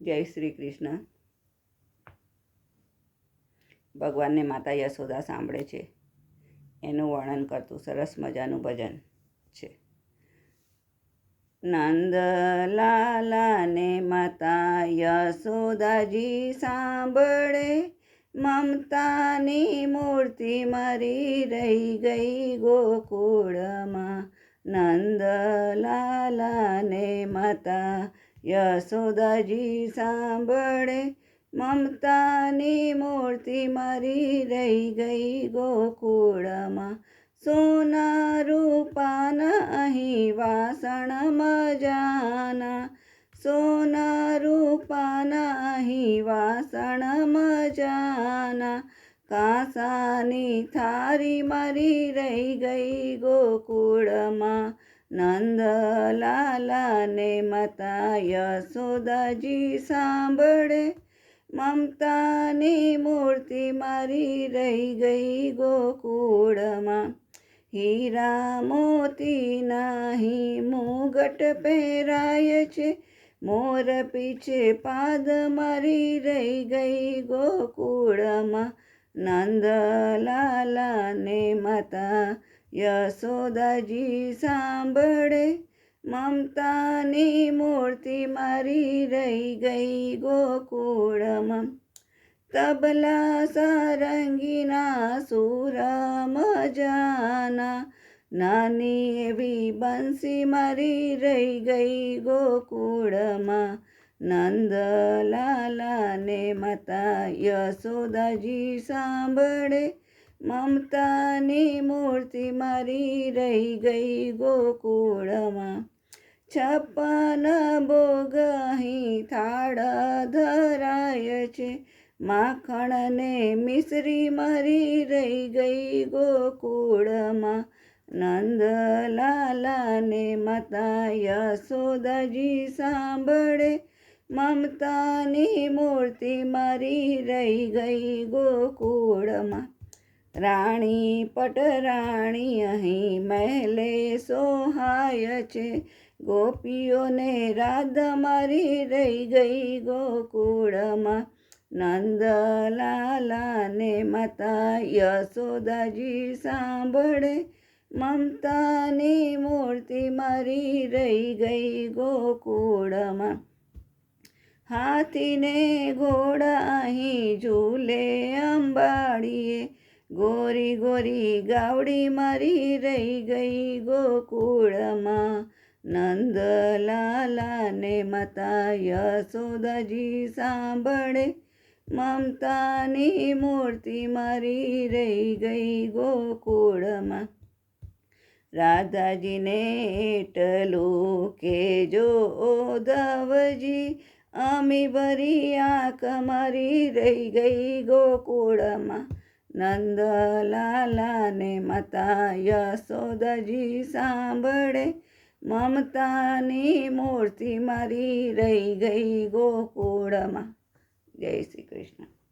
જય શ્રી કૃષ્ણ. ભગવાનને માતા યશોદા સાંભળે છે એનું વર્ણન કરતું સરસ મજાનું ભજન છે. નંદલાલાને માતા યશોદાજી સાંભળે, મમતાની મૂર્તિ મારી રહી ગઈ ગોકુળમાં. નંદલાલાને માતા યશોદાજી સાંભળે, મમતાની મૂર્તિ મારી રહી ગઈ ગોકુળમાં. સોના રૂપાના અહીં વાસણ મજાના, સોના રૂપાના અહીં વાસણ મજાના. કાંસાની થાળી મારી રહી ગઈ ગોકુળમાં. નંદલાલાને માતા યશોદાજી સાંભળે, મમતાની મૂર્તિ મારી રહી ગઈ ગોકુળમાં. હીરા મોતીના અહીં મુગટ પહેરાય છે, મોર પીછે પાદ મારી રહી ગઈ ગોકુળમાં. નંદલાલાને માતા યશોદાજી સાંભળે, મમતાની મૂર્તિ મારી રહી ગઈ ગોકુળમાં. તબલા સારંગીના સૂર મજાના, નાની એવી બંસી મારી રહી ગઈ ગોકુળમાં. નંદલાલાને માતા યશોદાજી સાંભળે, મમતાની મૂર્તિ મારી રહી ગઈ ગોકુળમાં. 56 ભોગ અહીં થાળ ધરાય છે, માખણ ને મિશ્રી મારી રહી ગઈ ગોકુળમાં. નંદલાલાને માતા યશોદાજી સાંભળે, મમતાની મૂર્તિ મારી રહી ગઈ ગોકુળમાં. રાણી પટરાણી અહીં મહેલે સોહાય છે, ગોપીઓને રાધ મારી રહી ગઈ ગોકુળમાં. નંદલાલાને માતા યશોદાજી સાંભળે, મમતાની મૂર્તિ મારી રહી ગઈ ગોકુળમાં. હાથીને ઘોડા અહીં ઝૂલે અંબાડીએ, ગોરી ગોરી ગાવડી મારી રહી ગઈ ગોકુળમાં. નંદલાલાને માતા યશોદાજી સાંભળે, મમતાની મૂર્તિ મારી રહી ગઈ ગોકુળમાં. રાધાજીને એટલું કહેજો ઉદ્ધવજી, અમી ભરી આંખ મારી રહી ગઈ ગોકુળમાં. નંદલાલાને માતા યશોદાજી સાંભળે, મમતાની મૂર્તિ મારી રહી ગઈ ગોકુળમાં. જય શ્રી કૃષ્ણ.